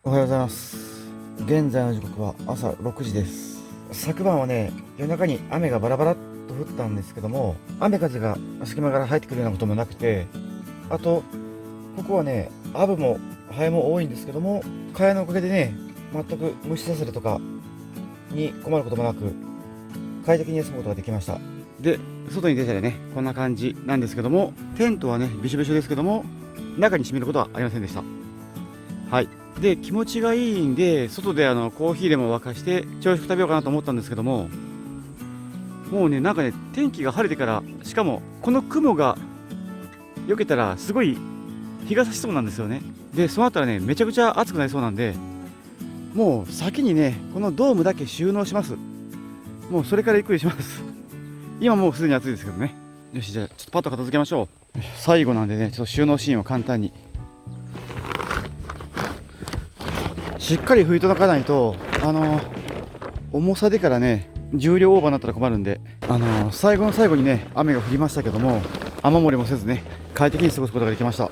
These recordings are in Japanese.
おはようございます。現在の時刻は朝6時です。昨晩はね、夜中に雨がバラバラっと降ったんですけども、雨風が隙間から入ってくるようなこともなくて、あとここはね、アブもハエも多いんですけども、蚊帳のおかげでね、全く虫刺されとかに困ることもなく快適に休むことができました。で、外に出たらね、こんな感じなんですけども、テントはねびしょびしょですけども、中に染みることはありませんでした。はい。で、気持ちがいいんで、外でコーヒーでも沸かして朝食食べようかなと思ったんですけども、もうね、なんかね、天気が晴れてから、しかもこの雲が避けたらすごい日が差しそうなんですよね。で、そうなったらね、めちゃくちゃ暑くなりそうなんで、もう先にね、このドームだけ収納します。もうそれからゆっくりします。今もうすでに暑いですけどね。よし、じゃあちょっとパッと片付けましょう。最後なんでね、ちょっと収納シーンを簡単に。しっかり拭いとかないと、重さでからね、重量オーバーになったら困るんで、最後の最後にね、雨が降りましたけども、雨漏りもせずね、快適に過ごすことができました。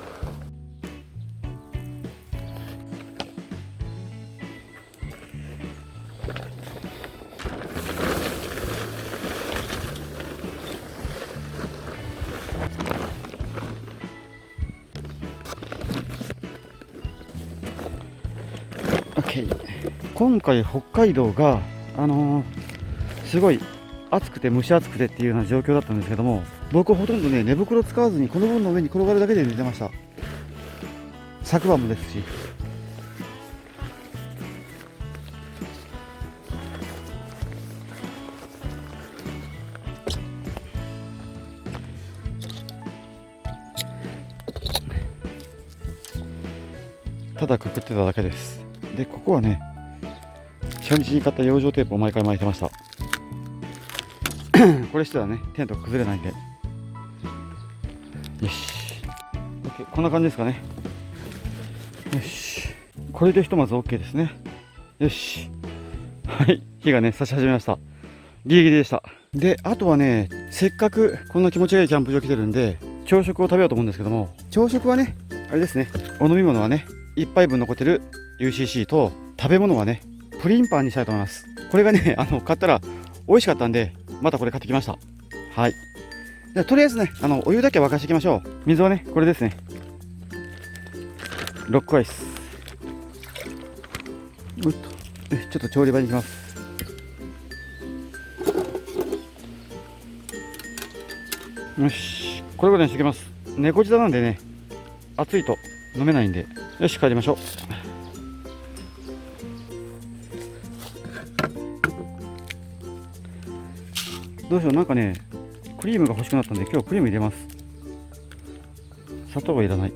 OK。今回北海道が、すごい暑くて蒸し暑くてっていうような状況だったんですけども、僕ほとんどね、寝袋使わずにこの分の上に転がるだけで寝てました。昨晩もですし。ただくくってただけです。で、ここはね、初日に買った養生テープを毎回巻いてました。これしてたらね、テントが崩れないんで。よし。OK、こんな感じですかね。よし。これでひとまず OK ですね。よし。はい。火がね、差し始めました。ギリギリでした。で、あとはね、せっかくこんな気持ちがいいキャンプ場来てるんで、朝食を食べようと思うんですけども、朝食はね、あれですね、お飲み物はね、1杯分残ってる UCC と、食べ物はね、プリンパンにしたいと思います。これがね、買ったら美味しかったんで、またこれ買ってきました。はい。ではとりあえずね、お湯だけ沸かしていきましょう。水はね、これですね。ロックアイス。ちょっと調理場に行きます。よし、これぐらいにしておきます。猫舌なんでね、熱いと飲めないんで。よし、帰りましょう。どうしよう、なんかね、クリームが欲しくなったんで、今日クリーム入れます。砂糖はいらない。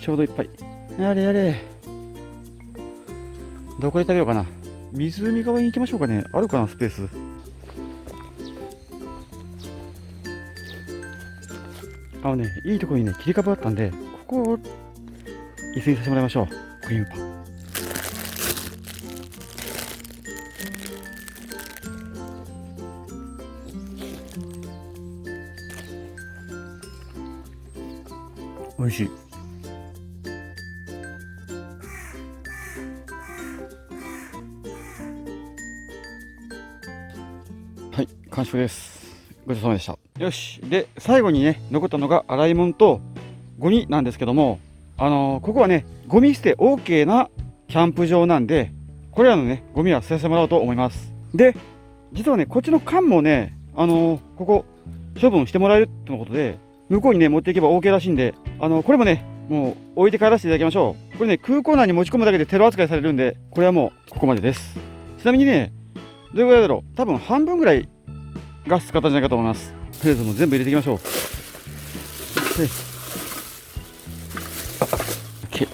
ちょうどいっぱい。やれやれ。どこで食べようかな。湖側に行きましょうかね。あるかな、スペース。いいところにね、切り株あったんで、ここを椅子にさせてもらいましょう。クリームパン。美味しい。はい、完食です。ごちそうさまでした。よし。で、最後にね、残ったのが洗い物とゴミなんですけども、ここはね、ゴミ捨て OK なキャンプ場なんで、これらのね、ゴミは捨てさせてもらおうと思います。で、実はね、こっちの缶もね、ここ、処分してもらえるとのことで、向こうにね、持っていけば OK らしいんで、これもね、もう置いて帰らせていただきましょう。これね、空港内に持ち込むだけでテロ扱いされるんで、これはもうここまでです。ちなみにね、どれぐらいだろう、多分半分ぐらいガス使ったんじゃないかと思います。とりあえずもう全部入れていきましょう。OK。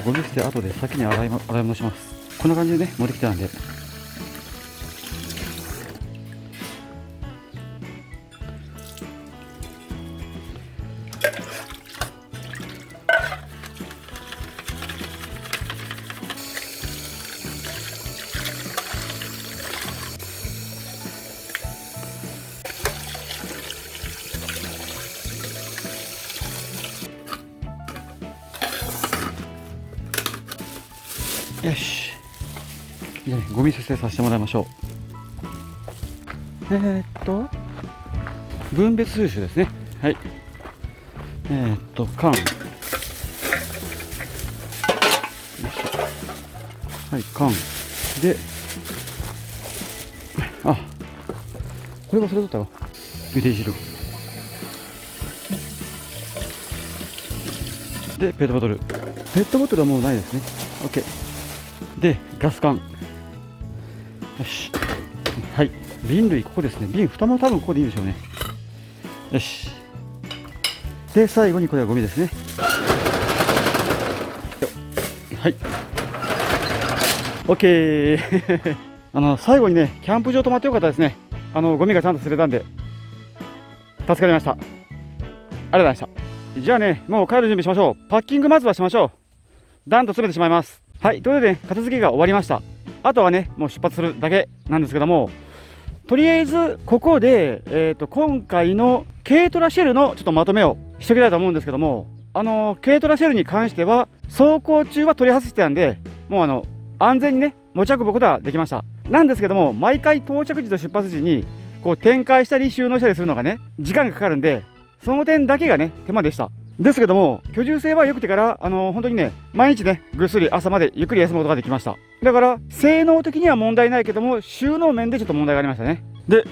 ゴミ捨て後で先に洗い物します。こんな感じでね、持ってきたんで。よし。じゃあね、ゴミ設定させてもらいましょう。分別収集ですね。はい。缶。よいしょ。はい、缶。で、あ、これ忘れとったわ。茹で汁。で、ペットボトル。ペットボトルはもうないですね。OK。で、ガス缶。よし。はい。瓶類、ここですね。瓶、蓋も多分ここでいいでしょうね。よし。で、最後にこれはゴミですね。はい。OK。最後にね、キャンプ場泊まってよかったですね。ゴミがちゃんと釣れたんで、助かりました。ありがとうございました。じゃあね、もう帰る準備しましょう。パッキングまずはしましょう。段と詰めてしまいます。はい、ということで、ね、片付けが終わりました。あとはね、もう出発するだけなんですけども、とりあえず、ここで、今回の軽トラシェルのちょっとまとめをしときたいと思うんですけども、軽トラシェルに関しては、走行中は取り外してたんで、もう安全にね、持ち運ぶことができました。なんですけども、毎回到着時と出発時に、こう展開したり収納したりするのがね、時間がかかるんで、その点だけがね、手間でした。ですけども、居住性は良くてから、本当にね、毎日ね、ぐっすり朝までゆっくり休むことができました。だから、性能的には問題ないけども、収納面でちょっと問題がありましたね。で、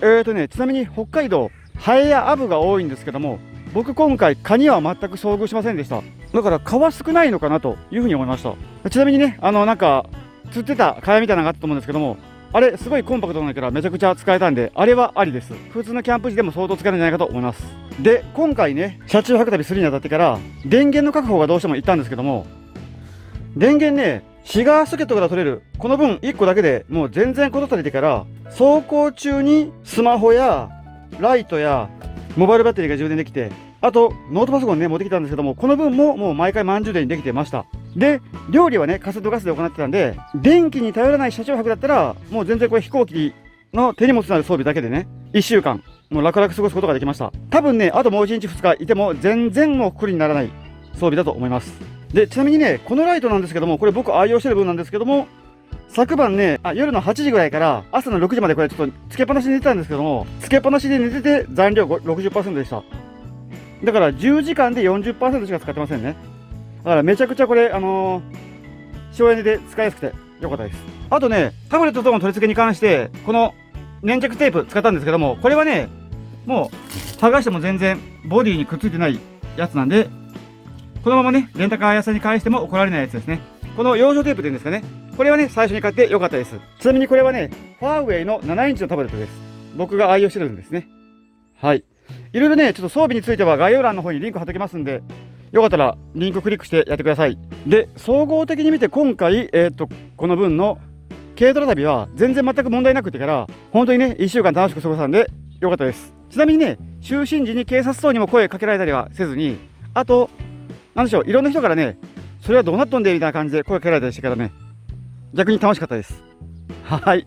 ちなみに北海道、ハエやアブが多いんですけども、僕今回、カニは全く遭遇しませんでした。だから、蚊は少ないのかなというふうに思いました。ちなみにね、なんか、釣ってた蚊帳みたいなのがあったと思うんですけども、あれ、すごいコンパクトなんだからめちゃくちゃ使えたんで、あれはありです。普通のキャンプ時でも相当使えるんじゃないかと思います。で、今回ね、車中泊旅するにあたってから、電源の確保がどうしても言ったんですけども、電源ね、シガーソケットから取れる、この分1個だけでもう全然こと足りてから、走行中にスマホやライトやモバイルバッテリーが充電できて、あとノートパソコンね、持ってきたんですけども、この分ももう毎回満充電にできてました。で、料理はね、カセットガスで行ってたんで、電気に頼らない車中泊だったら、もう全然これ飛行機の手荷物になる装備だけでね、1週間、もう楽々過ごすことができました。多分ね、あともう1日2日いても全然もう苦にならない装備だと思います。で、ちなみにね、このライトなんですけども、これ僕愛用してる分なんですけども、昨晩ね、夜の8時ぐらいから朝の6時までこれちょっとつけっぱなしで寝てたんですけども、つけっぱなしで寝てて残量 60% でした。だから10時間で 40% しか使ってませんね。だからめちゃくちゃこれ、省エネで使いやすくてよかったです。あとね、タブレットとの取り付けに関して、この粘着テープ使ったんですけども、これはね、もう剥がしても全然ボディにくっついてないやつなんで、このままね、レンタカー屋さんに返しても怒られないやつですね。この養生テープっていうんですかね。これはね、最初に買ってよかったです。ちなみにこれはね、ファーウェイの7インチのタブレットです。僕が愛用してるんですね。はい。いろいろね、ちょっと装備については概要欄の方にリンク貼っておきますんで、よかったらリンククリックしてやってください。で、総合的に見て今回、この分の軽トラ旅は全然全く問題なくてから、本当にね、1週間楽しく過ごしたんで、よかったです。ちなみにね、就寝時に警察等にも声かけられたりはせずに、あと、なんでしょう、いろんな人からね、それはどうなっとんでみたいな感じで声かけられたりしてからね、逆に楽しかったです。はい。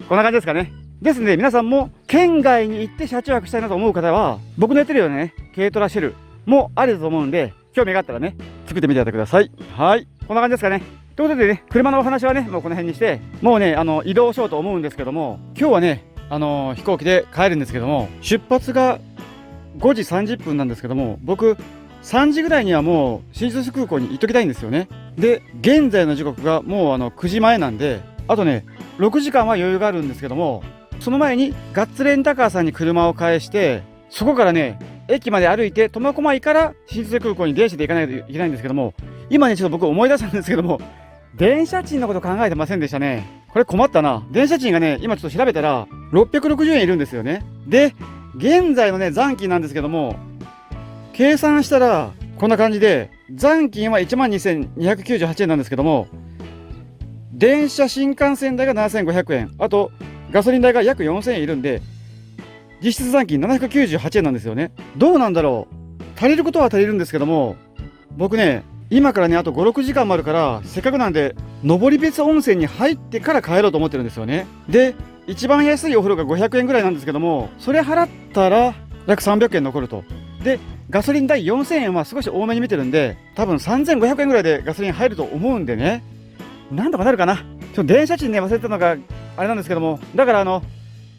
こんな感じですかね。ですので、皆さんも県外に行って車中泊したいなと思う方は、僕のやってるようなね、軽トラシェルもありだと思うんで、興味があったらね、作ってみてやってください。はい。こんな感じですかね。ということでね、車のお話はね、もうこの辺にして、もうね、移動しようと思うんですけども、今日はね、飛行機で帰るんですけども、出発が5時30分なんですけども、僕、3時ぐらいにはもう新千歳空港に行っときたいんですよね。で、現在の時刻がもう9時前なんで、あとね、6時間は余裕があるんですけども、その前にガッツレンタカーさんに車を返して、そこからね、駅まで歩いて苫小牧から新千歳空港に電車で行かないといけないんですけども、今ね、ちょっと僕思い出したんですけども、電車賃のこと考えてませんでしたね。これ困ったな。電車賃がね、今ちょっと調べたら660円いるんですよね。で、現在のね、残金なんですけども、計算したらこんな感じで、残金は 12,298 円なんですけども、電車新幹線代が7,500円、あとガソリン代が約4,000円いるんで、実質残金798円なんですよね。どうなんだろう。足りることは足りるんですけども、僕ね、今からね、あと5、6時間もあるから、せっかくなんで、登別温泉に入ってから帰ろうと思ってるんですよね。で、一番安いお風呂が500円ぐらいなんですけども、それ払ったら約300円残ると。で、ガソリン代4000円は少し多めに見てるんで、多分3500円ぐらいでガソリン入ると思うんでね。なんとかなるかな。電車賃ね忘れてたのがあれなんですけども、だからも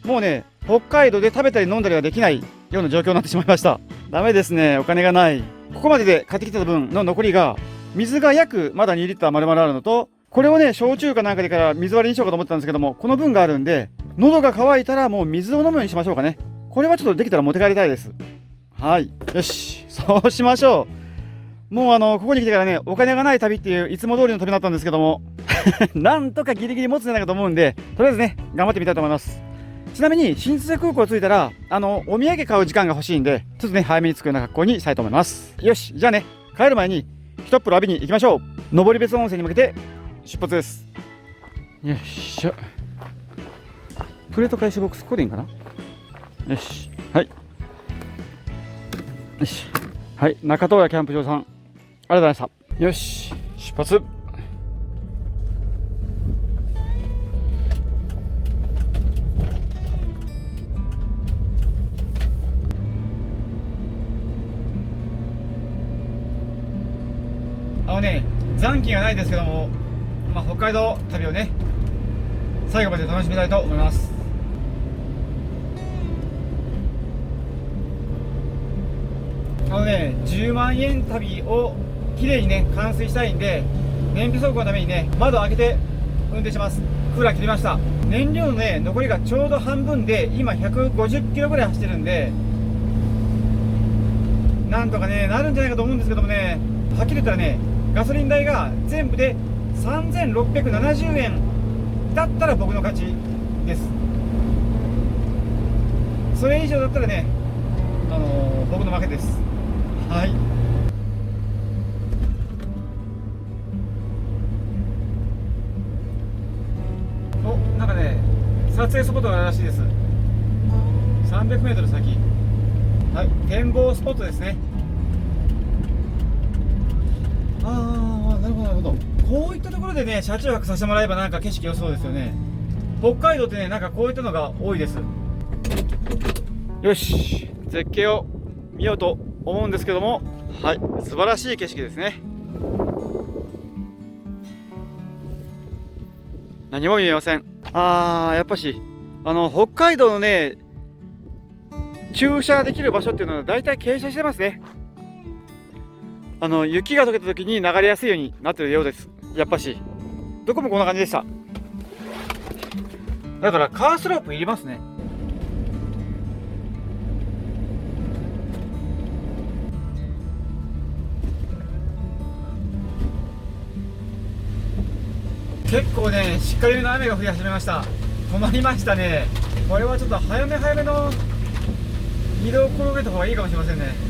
うね北海道で食べたり飲んだりはできないような状況になってしまいました。ダメですね、お金がない。ここまでで買ってきた分の残りが水が約まだ2リッター丸々あるのと、これをね焼酎かなんかでから水割りにしようかと思ってたんですけども、この分があるんで喉が渇いたらもう水を飲むようにしましょうかね。これはちょっとできたら持って帰りたいです。はい、よし、そうしましょう。もうここに来てからねお金がない旅っていういつも通りの旅だったんですけどもなんとかギリギリ持つんじゃないかと思うんで、とりあえずね頑張ってみたいと思います。ちなみに新千歳空港着いたらお土産買う時間が欲しいんで、ちょっとね早めに着くような格好にしたいと思います。よし、じゃあね帰る前に一風呂浴びに行きましょう。登別温泉に向けて出発です。よいしょ。プレート返しボックスここでいいんかな。よし、はい、よし、はい、中東屋キャンプ場さんありがとうございました。よし、出発。残機がないですけども、北海道旅をね最後まで楽しみたいと思います。10万円旅をきれいにね完遂したいんで、燃費走行のためにね窓を開けて運転します。クーラー切りました。燃料のね残りがちょうど半分で今150キロぐらい走ってるんで、なんとかねなるんじゃないかと思うんですけどもね、はっきり言ったらねガソリン代が全部で3670円だったら僕の勝ちです。それ以上だったらね、僕の負けです。はい。なんかね撮影スポットがあるらしいです。300メートル先、はい、展望スポットですね。なるほどなるほど。こういったところでね車中泊させてもらえばなんか景色良そうですよね。北海道ってねなんかこういったのが多いです。よし、絶景を見ようと思うんですけども、はい、素晴らしい景色ですね。何も見えません。やっぱし北海道のね駐車できる場所っていうのはだいたい傾斜してますね。雪が溶けた時に流れやすいようになっているようです。やっぱしどこもこんな感じでした。だからカースロープいりますね。結構ねしっかりめの雨が降り始めました。止まりましたね。これはちょっと早め早めの移動を心がけた方がいいかもしれませんね。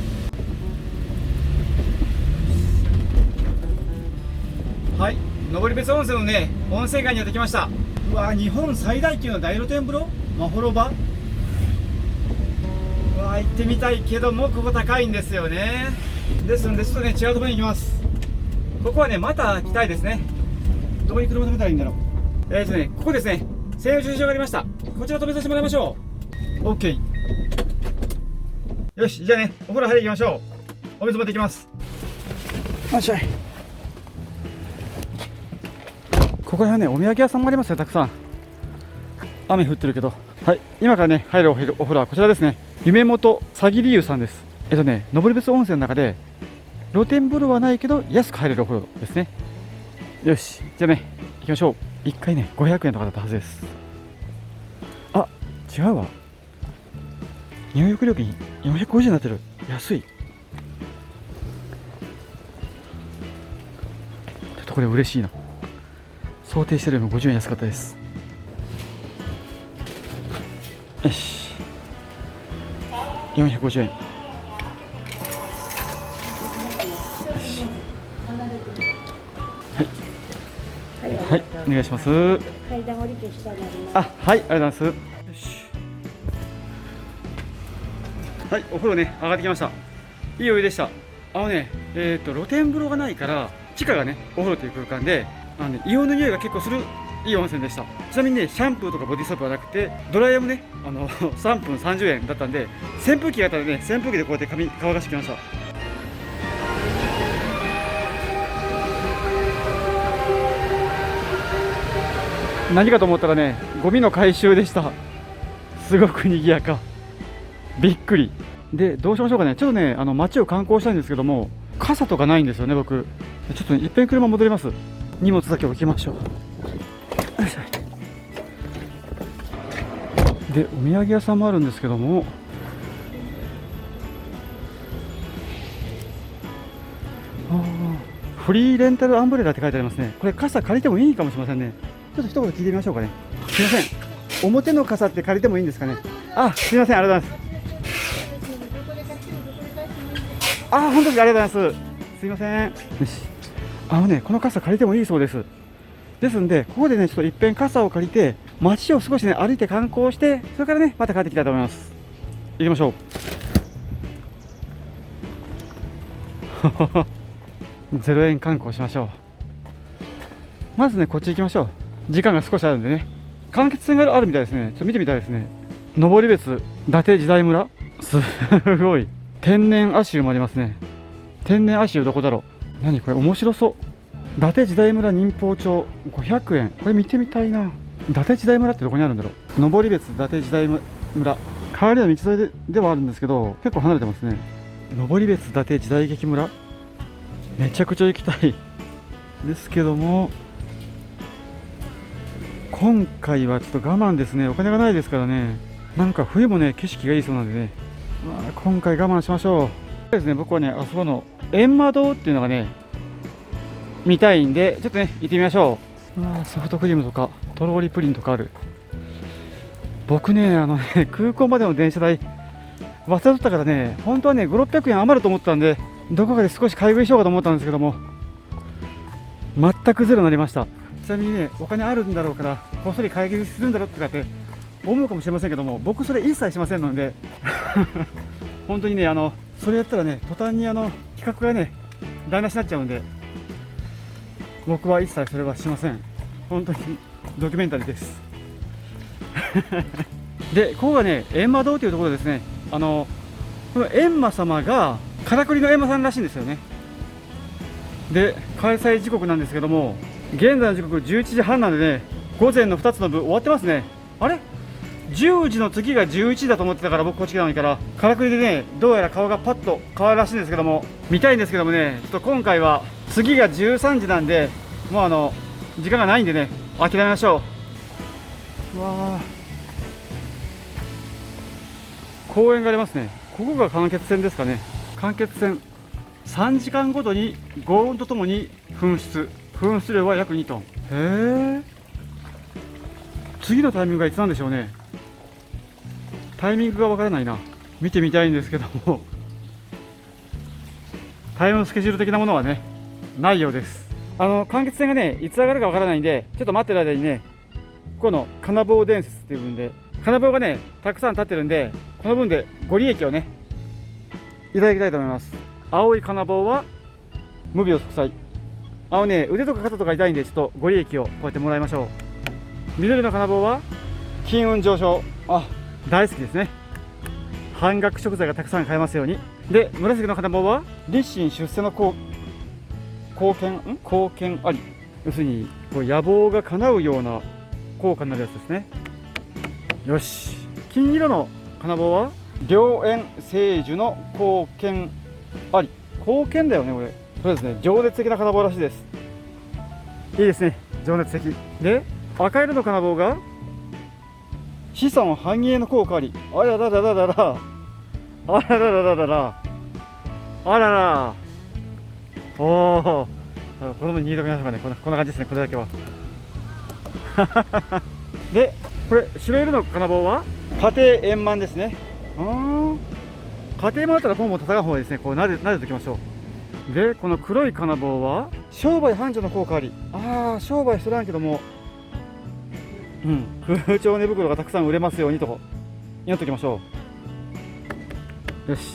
はい、登別温泉のね温泉街にやってきました。うわ、日本最大級の大露天風呂まほろば。うわ、行ってみたいけどもここ高いんですよね。ですのでちょっとね違うところに行きます。ここはねまた来たいですね。どこに車止めたらいいんだろう。ここですね、専用駐車場がありました。こちら止めさせてもらいましょう。 OK。 よし、じゃあねお風呂入り行きましょう。お水持ってきます。よっしゃい。ここら辺はねお土産屋さんもありますよ、たくさん。雨降ってるけど、はい、今からね入るお風呂はこちらですね。夢本さぎり湯さんです。登別温泉の中で露天風呂はないけど安く入れるお風呂ですね。よし、じゃあね行きましょう。1回ね500円とかだったはずです。あ、違うわ、入浴料金450円になってる。安い。ちょっとこれ嬉しいな。想定してるよりも50円安かったです。よし、450円。はい、お願いします。階段降りて下になります。はい、ありがとうございます。よし、はい、お風呂ね上がってきました。いいお湯でした。露天風呂がないから地下がねお風呂という空間で硫黄の匂いが結構するいい温泉でした。ちなみにねシャンプーとかボディーソープはなくて、ドライヤーもね3分30円だったんで、扇風機があったらね扇風機でこうやって乾かしてきました。何かと思ったらね、ゴミの回収でした。すごく賑やか。びっくり。で、どうしましょうかね。ちょっとね、街を観光したいんですけども、傘とかないんですよね、僕。ちょっと、ね、いっぺん車戻ります。荷物だけ置きましょう。よいしょ。で、お土産屋さんもあるんですけども、フリーレンタルアンブレラって書いてありますね。これ傘借りてもいいかもしれませんね。ちょっと一言聞いてみましょうかね。すいません。表の傘って借りてもいいんですかね。あ、すいません。ありがとうございます。あ、本当にありがとうございます。すいません。よし。この傘借りてもいいそうです。ですんで、ここでね、ちょっといっぺん傘を借りて、街を少しね、歩いて観光して、それからね、また帰ってきたいと思います。行きましょう。0円観光しましょう。まずね、こっち行きましょう。時間が少しあるんでね。間欠泉があるみたいですね。ちょっと見てみたいですね。登別伊達時代村、すごい。天然足湯もありますね。天然足湯どこだろう。何これ、面白そう。伊達時代村忍法帳500円。これ見てみたいな。伊達時代村ってどこにあるんだろう。登別伊達時代村、帰りの道沿い ではあるんですけど、結構離れてますね。登別伊達時代劇村、めちゃくちゃ行きたいですけども、今回はちょっと我慢ですね。お金がないですからね。なんか冬もね、景色がいいそうなんでね、今回我慢しましょう。ですね、僕はね、あそこの閻魔堂っていうのがね、見たいんで、ちょっとね、行ってみましょう。ソフトクリームとか、とろりプリンとかある。僕ね、空港までの電車代、忘れとったからね、本当はね、5、600円余ると思ったんで、どこかで少し買い食いしようかと思ったんですけども、全くゼロになりました。ちなみにね、お金あるんだろうから、こっそり買い食いするんだろうとかって思うかもしれませんけども、僕それ一切しませんので、本当にね、それやったらね、途端に企画がね、台無しになっちゃうんで、僕は一切それはしません。本当にドキュメンタリーです。で、ここがね、閻魔堂というところですね。この閻魔様がからくりの閻魔さんらしいんですよね。で、開催時刻なんですけども、現在の時刻11時半なんでね、午前の2つの部終わってますね。あれ10時の次が11時だと思ってたから、僕こっち来たのにから、からくりでね、どうやら顔がパッと変わるらしいんですけども、見たいんですけどもね、ちょっと今回は次が13時なんで、もう時間がないんでね、諦めましょう。うわー、公園がありますね。ここが間欠泉ですかね。間欠泉、3時間ごとに轟音とともに噴出量は約2トン。へえ、次のタイミングがいつなんでしょうね。タイミングがわからないな。見てみたいんですけども、タイムスケジュール的なものはね、ないようです。間欠泉がね、いつ上がるかわからないんで、ちょっと待ってる間にね、この金棒伝説っていう分で、金棒がね、たくさん立ってるんで、この分でご利益をね、いただきたいと思います。青い金棒は無病息災。腕とか肩とか痛いんで、ちょっとご利益をこうやってもらいましょう。緑の金棒は金運上昇。大好きですね。半額食材がたくさん買えますように。で、紫の金棒は立身出世の貢献あり。要するにこう野望が叶うような効果になるやつですね。よし。金色の金棒は良縁成就の貢献あり。貢献だよね、これ。そうですね、情熱的な金棒らしいです。いいですね、情熱的。で、赤色の金棒が子孫繁栄の効果あり。あらららららら、あらららららら、あらら、おお、子供に逃げときましょうかね。こんな感じですね、これだけは。で、これ白色の金棒は家庭円満ですね。家庭円満だったらポンポン叩く方がいいですね。こう撫でておきましょう。で、この黒い金棒は商売繁盛の効果あり。商売しとらんけども、空調寝袋がたくさん売れますようにと祈っておきましょう。よし。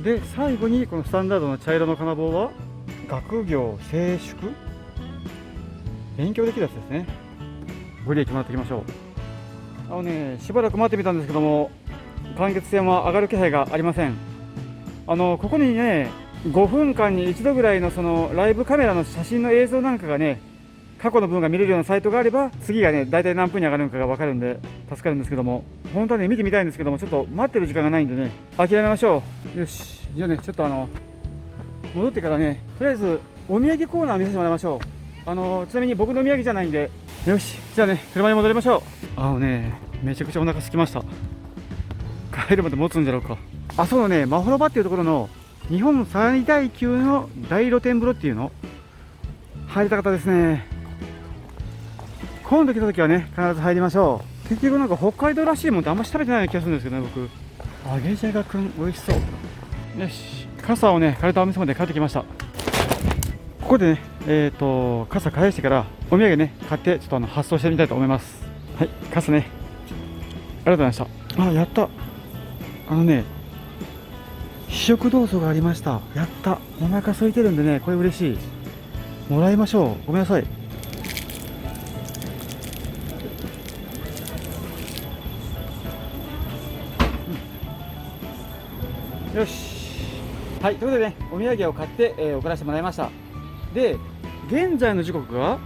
で、最後にこのスタンダードの茶色の金棒は学業静粛、勉強できるやつですね。ご利益もらっておきましょう。しばらく待ってみたんですけども、間欠泉は上がる気配がありません。ここにね、5分間に1度ぐらいのそのライブカメラの写真の映像なんかがね、過去の分が見れるようなサイトがあれば、次がね、大体何分に上がるのかが分かるんで、助かるんですけども、本当はね、見てみたいんですけども、ちょっと待ってる時間がないんでね、諦めましょう。よし、じゃあね、ちょっと戻ってからね、とりあえず、お土産コーナー見せてもらいましょう。ちなみに僕のお土産じゃないんで、よし、じゃあね、車に戻りましょう。めちゃくちゃお腹空きました。帰るまで持つんじゃろうか。あ、そうね、まほろばっていうところの、日本最大級の大露天風呂っていうの入りたかったですね。今度来た時はね、必ず入りましょう。結局なんか北海道らしいもんってあんまり食べてないような気がするんですけどね、僕。揚げじゃがくん、美味しそう。よし、傘をね、借りたお店まで帰ってきました。ここでね、傘返してから、お土産ね、買って、ちょっと発送してみたいと思います。はい、傘ね。ありがとうございました。あ、やった。試食どうぞがありました。やった。お腹空いてるんでね、これ嬉しい。もらいましょう。ごめんなさい。よし。はい、ということでね、お土産を買って、送らせてもらいました。で、現在の時刻が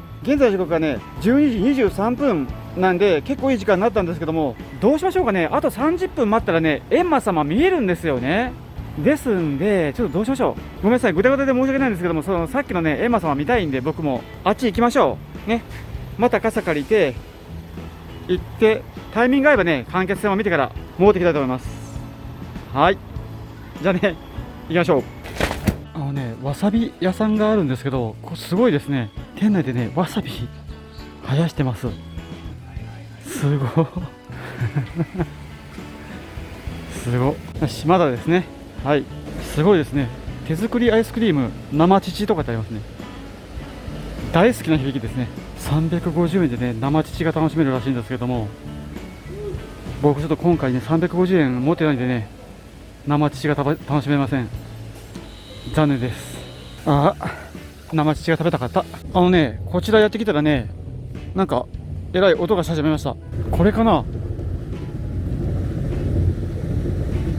ね、12時23分なんで、結構いい時間になったんですけども、どうしましょうかね。あと30分待ったらね、閻魔様見えるんですよね。ですんで、ちょっとどうしましょう。ごめんなさい、ぐだぐだで申し訳ないんですけども、さっきのね、閻魔様見たいんで、僕もあっち行きましょう。ね。また傘借りて、行って、タイミング合えばね、間欠泉を見てから戻ってきたいと思います。はい。じゃあね、行きましょう。わさび屋さんがあるんですけど、これすごいですね。店内でね、わさび生やしてます。すごい。すごい。よし、まだですね。はい。すごいですね。手作りアイスクリーム、生乳とかってありますね。大好きな響きですね。350円でね、生乳が楽しめるらしいんですけども、僕ちょっと今回ね、350円持ってないんでね、生乳が楽しめません。残念です。生乳が食べたかった。こちらやってきたらね、なんかえらい音がし始めました。これかな。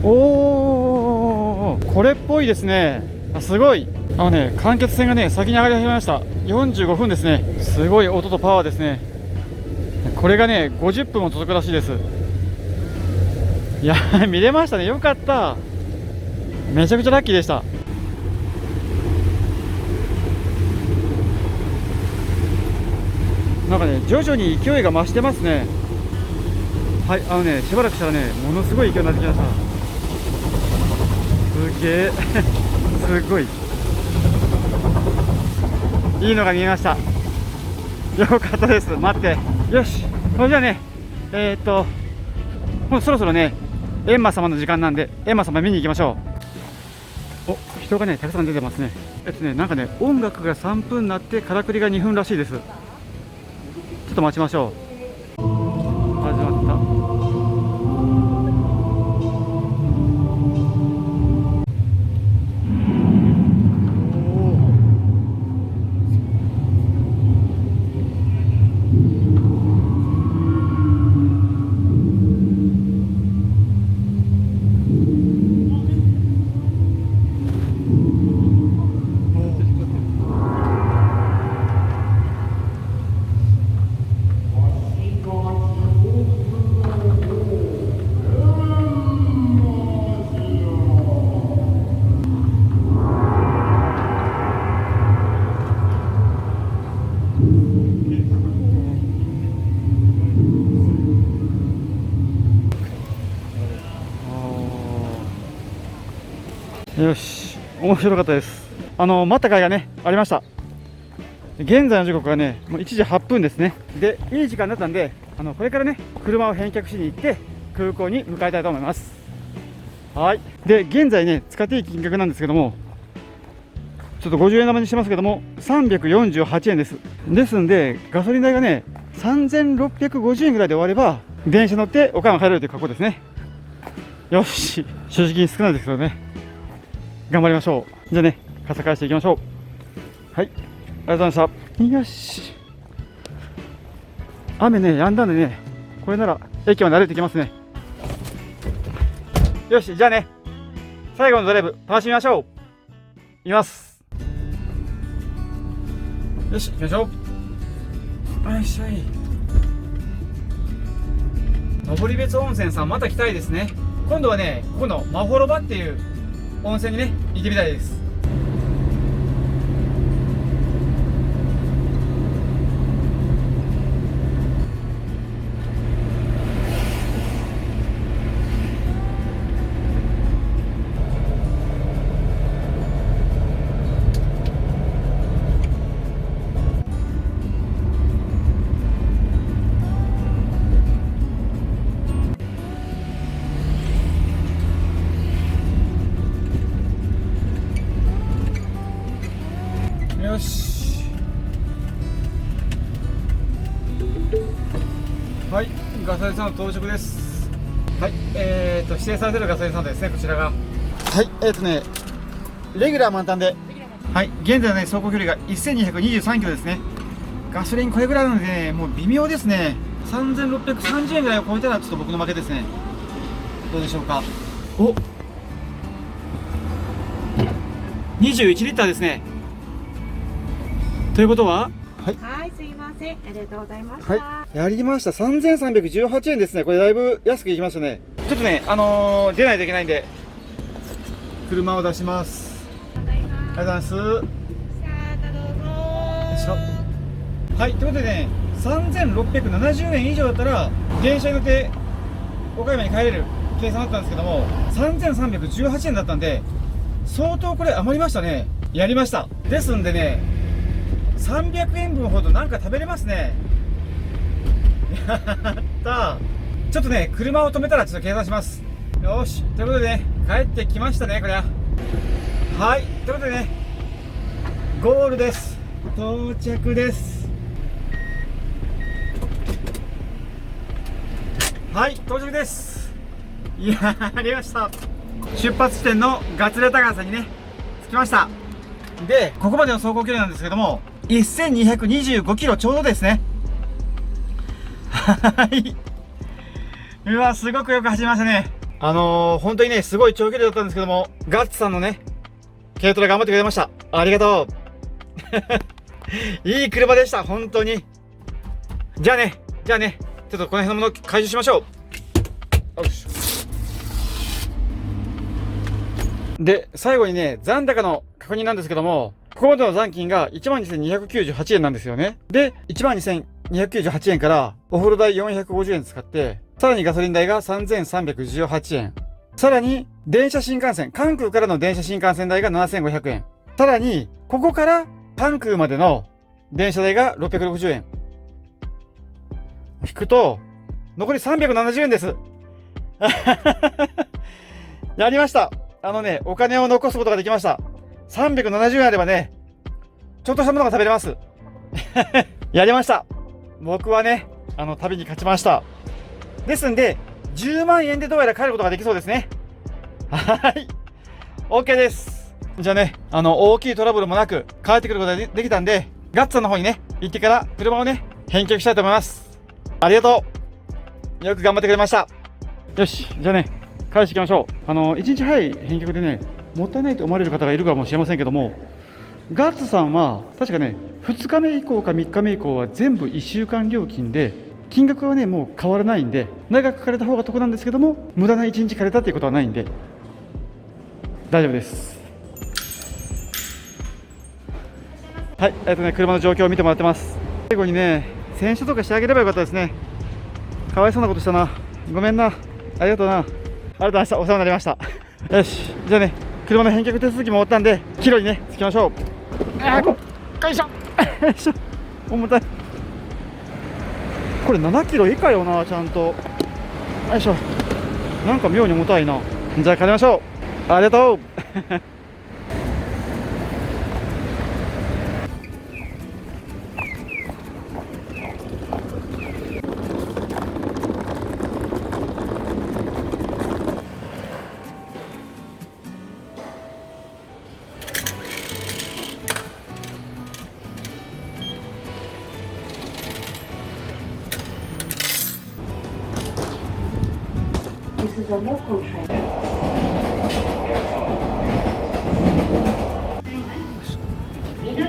おー、これっぽいですね。すごい。間欠泉がね、先に上がり始めました。45分ですね。すごい音とパワーですね。これがね、50分も続くらしいです。いや、見れましたね。よかった。めちゃくちゃラッキーでした。なんかね、徐々に勢いが増してますね。はい、しばらくしたらね、ものすごい勢いになってきました。すげえ。すごい。いいのが見えました。よかったです。待って。よし。それじゃあね、もうそろそろね、閻魔様の時間なんで、閻魔様見に行きましょう。お、人がね、たくさん出てますね。なんかね、音楽が3分になって、からくりが2分らしいです。ちょっと待ちましょう。始まった。よし、面白かったです。待った甲斐がね、ありました。現在の時刻がね、もう1時8分ですね。で、いい時間だったんで、これからね、車を返却しに行って、空港に向かいたいと思います。はい。で、現在ね、使っていい金額なんですけども、ちょっと50円玉にしてますけども、348円です。ですんで、ガソリン代がね、3650円ぐらいで終われば、電車乗って岡山帰れるという格好ですね。よし、所持金少ないですけどね。頑張りましょう。じゃあね、傘返していきましょう。はい、ありがとうございました。よし。雨ね、止んだんでね、これなら駅まで歩いていきますね。よし、じゃあね、最後のドライブ、楽しみましょう。いきます。よし、行きましょう。よいしょい。登別温泉さんまた来たいですね。今度はね、ここのまほろばっていう温泉にね行ってみたいです。よし。はい、ガソリンスタンド到着です。はい、指定されてるガソリンスタンドですね、こちらが。はい、レギュラー満タンで、はい、現在のね、走行距離が1223キロですね。ガソリンこれぐらいなので、ね、もう微妙ですね。3630円ぐらいを超えたら、ちょっと僕の負けですね。どうでしょうか。お、21リッターですね。ということは、はい、すいません。ありがとうございました。はい、やりました。3318円ですね。これだいぶ安くいきましたね。ちょっとね、出ないといけないんで、車を出します。ありがとうございます。よいしょ。はい、ということでね、3670円以上だったら、電車に乗って岡山に帰れる計算だったんですけども、3318円だったんで、相当これ余りましたね。やりました。ですんでね、300円分ほどなんか食べれますね。やったー。ちょっとね、車を止めたらちょっと計算します。よし、ということでね、帰ってきましたね、これは。はい、ということでね、ゴールです。到着です。はい、到着です。いやー、ありました。出発地点のガツレタ川さんにね、着きました。で、ここまでの走行距離なんですけども、1225キロちょうどですね。はい。うわ、すごくよく走りましたね。本当にね、すごい長距離だったんですけども、ガッツさんのね、軽トラ頑張ってくれました。ありがとう。いい車でした、本当に。じゃあね、ちょっとこの辺のもの回収しましょう。よし。で、最後にね、残高の確認なんですけども、ここまでの残金が 12,298 円なんですよね。で、12,298 円からお風呂代450円使って、さらにガソリン代が 3,318 円。さらに、電車新幹線、関空からの電車新幹線代が 7,500 円。さらに、ここから関空までの電車代が660円。引くと、残り370円です。やりました。お金を残すことができました。370円あればね、ちょっとしたものが食べれます。やりました。僕はね、旅に勝ちました。ですんで、10万円でどうやら帰ることができそうですね。はい。OK です。じゃあね、大きいトラブルもなく帰ってくることができたんで、ガッツさんの方にね、行ってから車をね、返却したいと思います。ありがとう。よく頑張ってくれました。よし、じゃあね、返していきましょう。1日早い返却でね、もったいないと思われる方がいるかもしれませんけども、ガッツさんは確かね、2日目以降か3日目以降は全部1週間料金で、金額はね、もう変わらないんで、長く借りた方が得なんですけども、無駄な1日借りたっていうことはないんで、大丈夫です。はい、車の状況を見てもらってます。最後にね、洗車とかしてあげればよかったですね。かわいそうなことしたな。ごめんな。ありがとうな。ありがとうございました。お世話になりました。よし、じゃあね、車の返却手続きも終わったんで、キロにね、着きましょう。よいしょ。よいしょ。重たい。これ7キロ以下よな、ちゃんと。よいしょ。なんか妙に重たいな。じゃあ帰りましょう。ありがとう。This is a local train. よ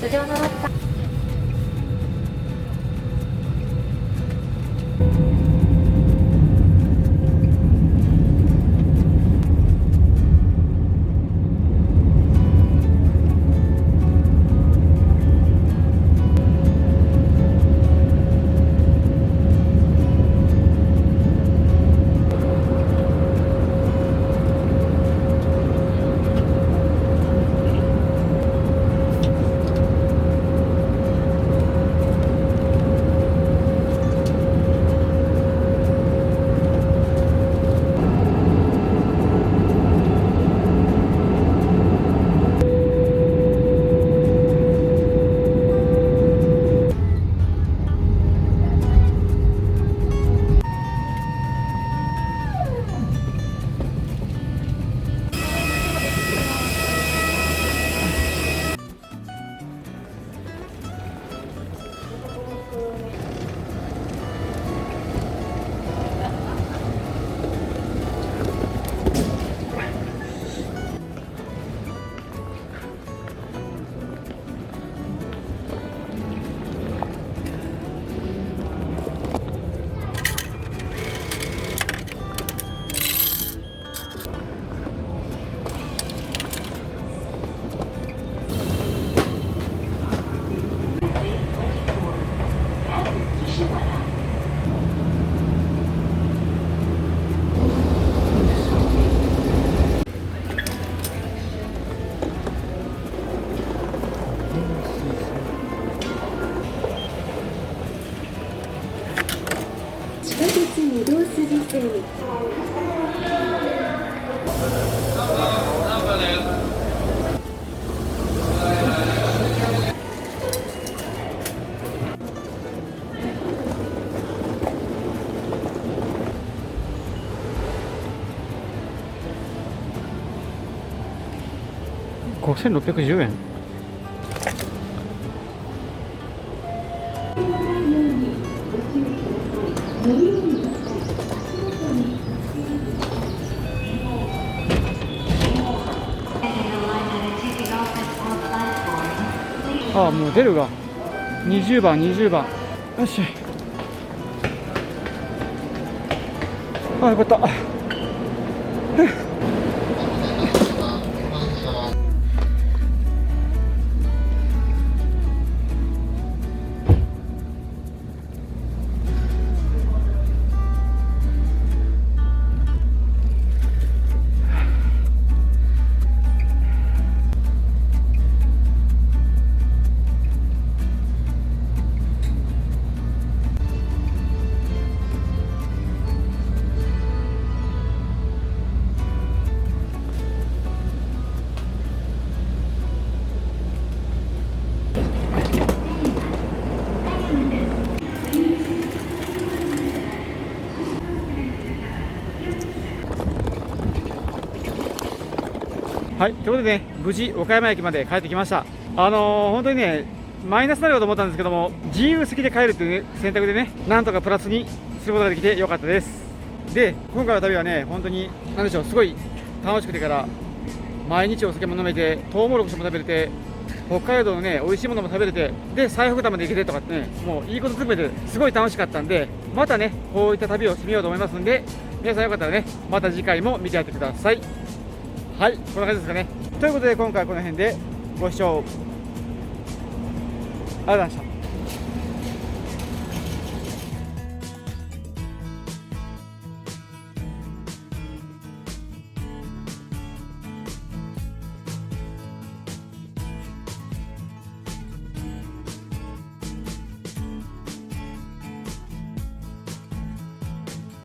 通常のロッカー地下鉄御堂筋線5610円。ああ、もう出るが20番20番。よし、ああよかった。はい、ということでね、無事岡山駅まで帰ってきました。本当にね、マイナスになるかと思ったんですけども、自由席で帰るっていう、ね、選択でね、なんとかプラスにすることができてよかったです。で、今回の旅はね、本当に、なんでしょう、すごい楽しくてから、毎日お酒も飲めて、トウモロコシも食べれて、北海道のね、美味しいものも食べれて、で、最北端まで行けてとかってね、もういいことずくめて、すごい楽しかったんで、またね、こういった旅をしてみようと思いますんで、皆さんよかったらね、また次回も見てやってください。はい、こんな感じですかね。ということで今回はこの辺でご視聴ありがとうございました。